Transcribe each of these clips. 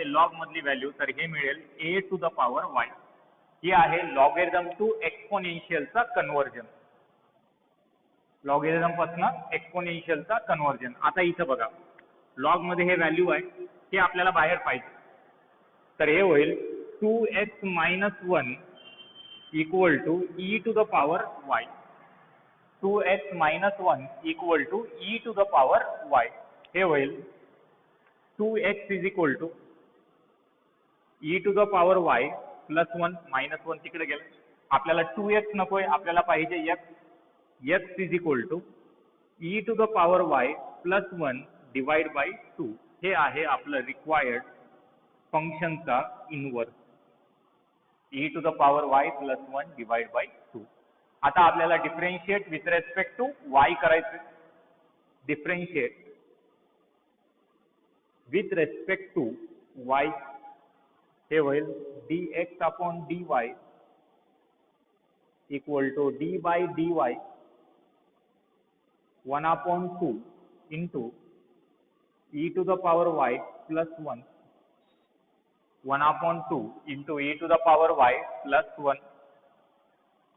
असेल लॉग मधली व्हॅल्यू तर हे मिळेल a to the power y. ही आहे लॉगॅरिथम टू एक्सपोनेन्शियलचा कन्व्हर्जन. लॉगॅरिथम पासून एक्सपोनेन्शियलचा कन्व्हर्जन. आता इथं बघा लॉग मध्ये हे व्हॅल्यू आहे हे आपल्याला बाहेर पाहिजे तर हे होईल 2x - 1 equal to e to the power y. 2x - 1 equal to e to the power y. हे होईल 2x is equal to e to the power y plus 1 minus 1 तिकडे गेलं. आपल्याला 2x नकोय, आपल्याला पाहिजे x. x is equal to e to the power y plus 1 divide by 2. हे आहे आपलं रिक्वायर्ड फंक्शनचा inverse e to the power y plus 1 divide by 2. आता आपल्याला differentiate with respect to y करायचे. Differentiate with respect to y हे होईल dx upon dy equal to d by dy 1/2 into e to the power y plus 1 1/2 into e to the power y plus 1.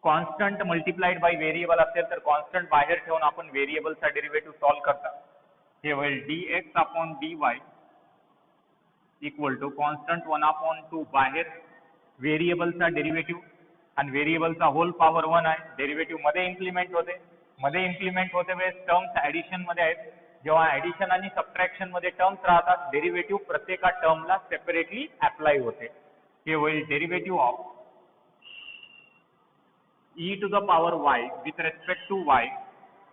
Constant multiplied by variable असेल तर constant बाहेर ठेवून आपण व्हेरिएबलचा derivative solve करता. हे होईल dx upon dy equal to constant 1/2 बाहेर व्हेरिएबलचा डेरिव्हेटिव्ह आणि व्हेरिएबलचा होल पॉवर 1 आहे. डेरिव्हेटिव्ह मध्ये इम्प्लिमेंट होते. मध्ये इम्प्लिमेंट होते वेळेस टर्म्स ऍडिशन मध्ये आहेत. जेव्हा ऍडिशन आणि सबट्रॅक्शन मध्ये टर्म्स राहतात डेरिव्हेटिव्ह प्रत्येका टर्मला सेपरेटली अप्लाय होते. हे होईल derivative of e to the power y with respect to y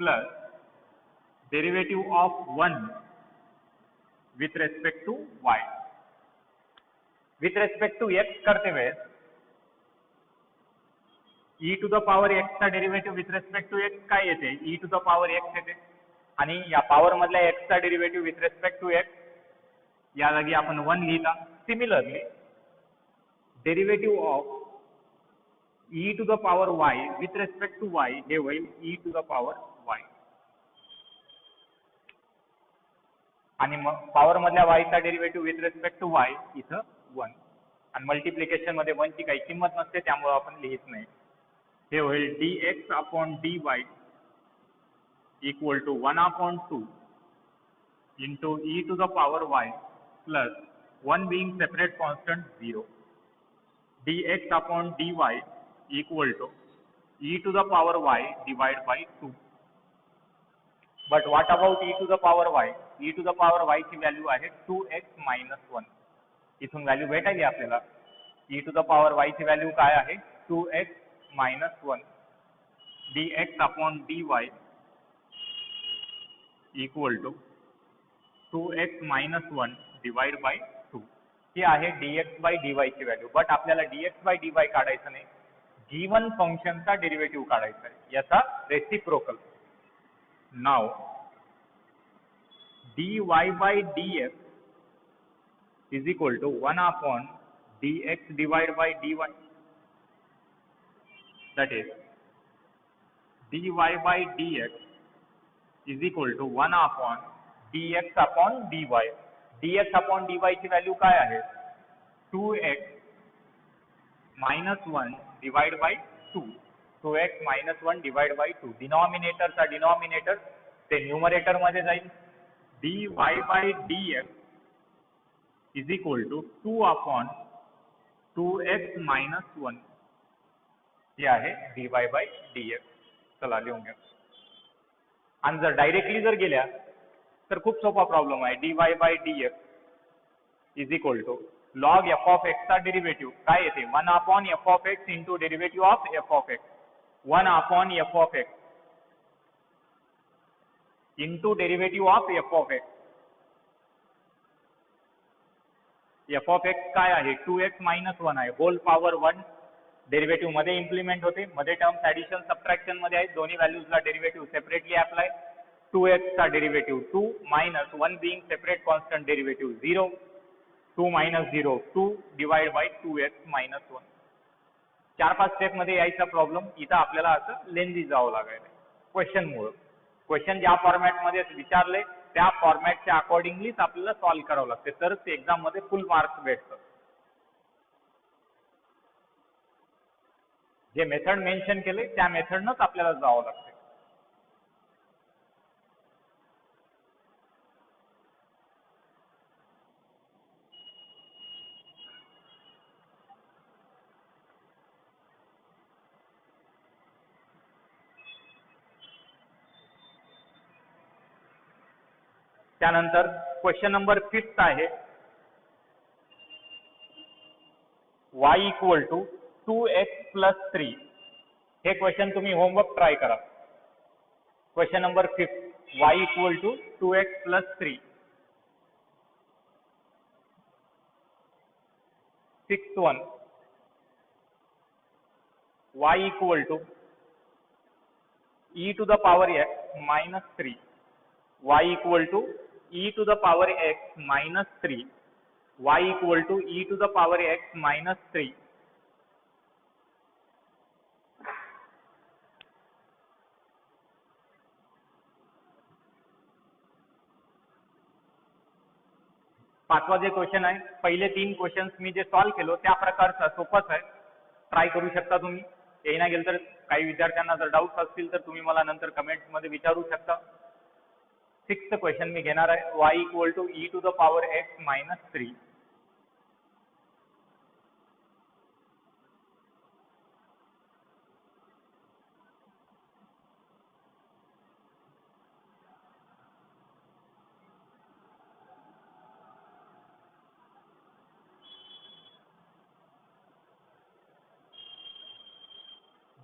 plus derivative of 1 with respect to y. With respect to x करते वेळेस e to the power x चा derivative with respect to x काय येते e to the power x येते आणि या power मधल्या x चा derivative with respect to x या जागी आपण 1 लिहिता. Similarly derivative of e to the power y with respect to y हे होईल e to the power y आणि मग पॉवर मधल्या y चा derivative with respect to y इथं 1 आणि मल्टिप्लिकेशन मध्ये 1 ची काही किंमत नसते त्यामुळे आपण लिहित नाही. हे होईल dx upon dy equal to 1/2 into e to the power y plus 1 being separate constant 0. dx upon dy equal to e to the power y divided by 2. But what about e to the power y? e to the power y ची value आहे 2x - 1. इथून value भेटायली आपल्याला. e to the power y ची value काय आहे 2x - 1 dx upon dy equal to 2x - 1 divided by 2. ही आहे dx by dy ची value. But आपल्याला dx by dy काढायचं नाही. गिवन फंक्शनचा डेरिव्हेटिव्ह काढायचा आहे याचा reciprocal. Now dy by dx is equal to 1 dx divided by dy. That is dy by dx is equal to 1 dx upon dy. dx upon dy ची value काय आहे 2x - 1 divide by 2. 2x - 1 divide by 2. डिनॉमिनेटरचा denominator ते numerator मध्ये जाईल. dy by dx is equal to 2/2x - 1 हे आहे dy by dx. चला लिहून घ्या. आणि जर डायरेक्टली जर गेल्या तर खूप सोपा प्रॉब्लेम आहे. dy by dx is equal to log f of x चा डेरिव्हेटिव्ह काय येते 1/f of x into derivative of f of x. 1/f of x into derivative of f of x. f of x काय आहे 2x - 1 आहे. Hole power 1 derivative मध्ये implement होते. मध्ये terms addition subtraction मध्ये आहेत. दोन्ही व्हॅल्यूजला डेरिव्हेटिव्ह सेपरेटली अप्लाय. 2x चा derivative 2 minus 1 being separate constant derivative 0. 2 - 0 2 divide by 2x - 1. 4-5 step मध्ये यायचा प्रॉब्लेम. इथं आपल्याला असं लेंदी जावं लागायला क्वेश्चन मुळे. क्वेश्चन ज्या फॉर्मॅट मध्ये विचारले त्या फॉर्मॅटच्या अकॉर्डिंगलीच आपल्याला सॉल्व्ह करावं लागते, तरच एक्झाम मध्ये फुल मार्क्स भेटतात. जे मेथड मेन्शन केले त्या मेथडनंच आपल्याला जावं लागते. त्यानंतर क्वेश्चन नंबर 5 आहे y इक्वल टू 2x+3. हे क्वेश्चन तुम्ही होमवर्क ट्राय करा. Question number 5 y equal to 2x+3. 6th one y equal to e to the power x minus 3. y equal to e to the power x minus 3. y equal to e to the power x minus 3. पाचवा जे question आहे, पहिले 3 questions मी जे solve केलो त्या प्रकारचा सोपंच आहे, try करू शकता तुम्ही. येईना गेल तर काही विद्यार्थ्यांना जर डाऊट्स असतील तर तुम्ही मला नंतर कमेंट्स मध्ये विचारू शकता. 6th क्वेश्चन मी घेणार आहे y equal to e to the power x minus 3.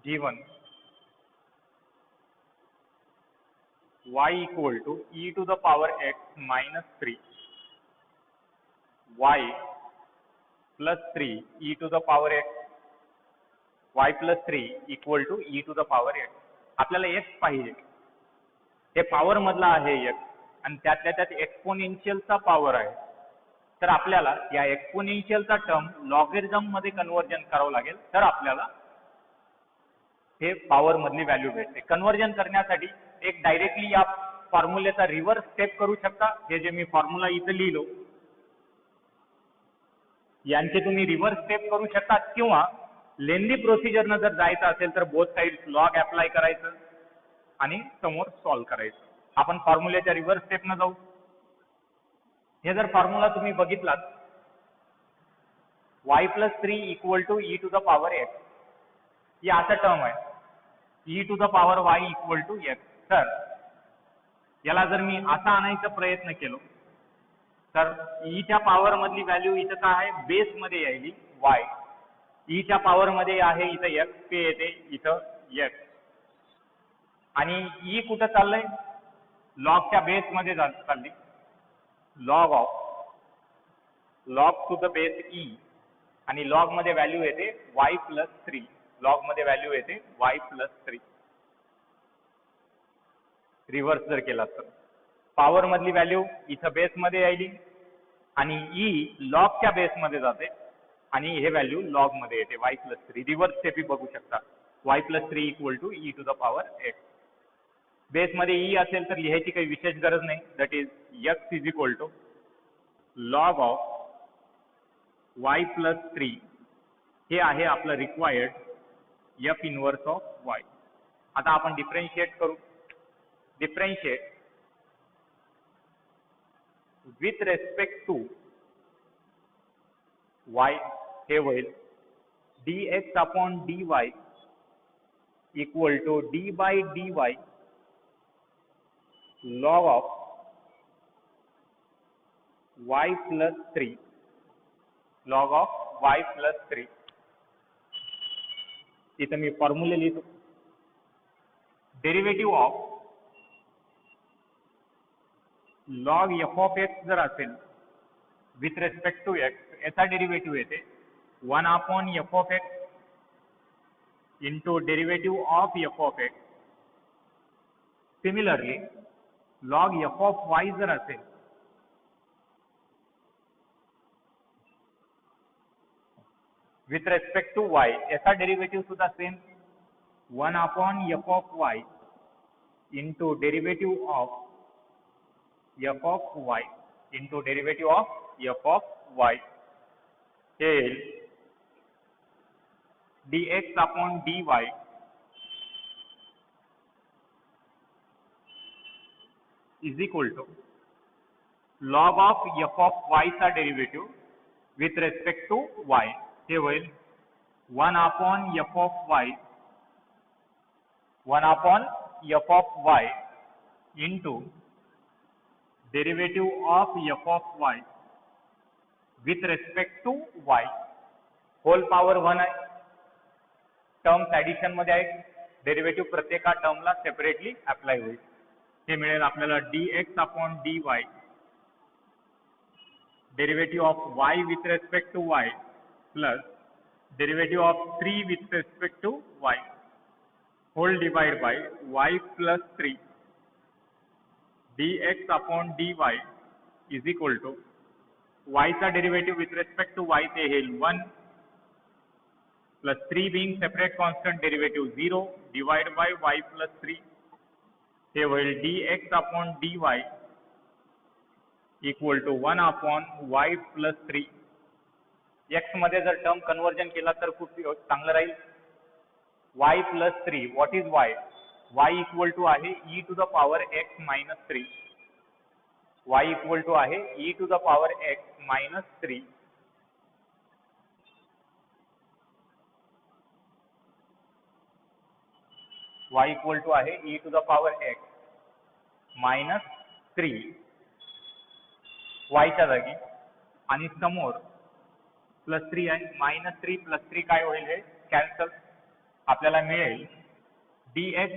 G1 y equal to e to the power x minus 3 y plus 3 e to the power x y plus 3 equal to e to the power x. आपल्याला x पाहिजे, हे power मधला आहे x आणि त्यातल्या त्यात एक्सपोनेन्शियलचा power आहे. तर आपल्याला या एक्सपोनेन्शियलचा टर्म लॉगरिथम मध्ये कन्वर्जन करावं लागेल, तर आपल्याला हे पॉवर मधली व्हॅल्यू भेटते. कन्वर्जन करण्यासाठी एक डायरेक्टली या फॉर्म्युलेचा रिव्हर्स स्टेप करू शकता. हे जे मी फॉर्म्युला इथं लिहिलो यांचे तुम्ही रिव्हर्स स्टेप करू शकता, किंवा लेंदी प्रोसिजरनं जर जायचं असेल तर बोथ साइड्स लॉग अप्लाय करायचं आणि समोर सॉल्व्ह करायचं. आपण फॉर्म्युलेच्या रिव्हर्स स्टेपनं जाऊ. हे जर फॉर्म्युला तुम्ही बघितलात y plus 3 equal to e to the power x, ही असा टर्म आहे e to the power y equal to x. तर याला जर मी असा आणायचा प्रयत्न केलो तर e च्या पॉवर मधली व्हॅल्यू इथं काय आहे, बेस मध्ये यायली y, e च्या पॉवर मध्ये आहे इथं x, ते येते इथं x, आणि e कुठं चाललंय, लॉगच्या बेस मध्ये चालली, log of log to the base e, आणि लॉग मध्ये व्हॅल्यू येते y प्लस 3, लॉग मध्ये व्हॅल्यू येते y प्लस 3. रिव्हर्स जर केला तर पॉवर मधली व्हॅल्यू इथं बेस मध्ये यायली आणि e लॉगच्या बेस मध्ये जाते आणि हे व्हॅल्यू लॉग मध्ये येते y प्लस 3. रिव्हर्स स्टेप बघू शकता, y plus 3 equal to e to the power x. Base मध्ये e असेल तर लिहायची काही विशेष गरज नाही. That is x is equal to log of y plus 3. हे आहे आपलं required f inverse of y. आता आपण डिफरेंशिएट करू. Differentiate with respect to y, हे होईल dx upon dy equal to d by dy log of y plus 3, log of y plus 3. इथं मी फॉर्म्युले लिहितो. Derivative of log f of x जर असेल विथ रेस्पेक्ट टू x, याचा derivative येते 1 upon f of x into derivative of f of x. Similarly log f of y जर असेल विथ रेस्पेक्ट टू y, याचा डेरिव्हेटिव्ह सुद्धा same 1 upon f of y into derivative of F of Y into derivative of F of y हे dx upon dy is equal to log of F of Y चा derivative with respect to Y हे होईल 1 upon F of Y 1 upon F of Y into derivative of F of Y with respect to Y whole power 1 आहे. Terms addition मध्ये आहेत. Derivative प्रत्येका टर्मला separately apply होईल. हे मिळेल आपल्याला dx upon dy derivative of y with respect to y plus derivative of 3 with respect to y whole divide by y plus 3 dx upon dy is equal to y चा derivative with respect to y ते येईल 1 plus 3 being separate constant derivative 0 divided by y plus 3 हे होईल dx upon dy equal to 1 upon y plus 3 x मध्ये जर term conversion केला तर खूप चांगलं राहील. y plus 3 what is y y equal to आहे e to the power x minus 3 y equal to आहे e to the power x minus 3 y equal to आहे e to the power x minus 3 y च्या जागी आणि समोर plus 3 आहे minus 3 plus 3 काय होईल हे कॅन्सल आपल्याला मिळेल dx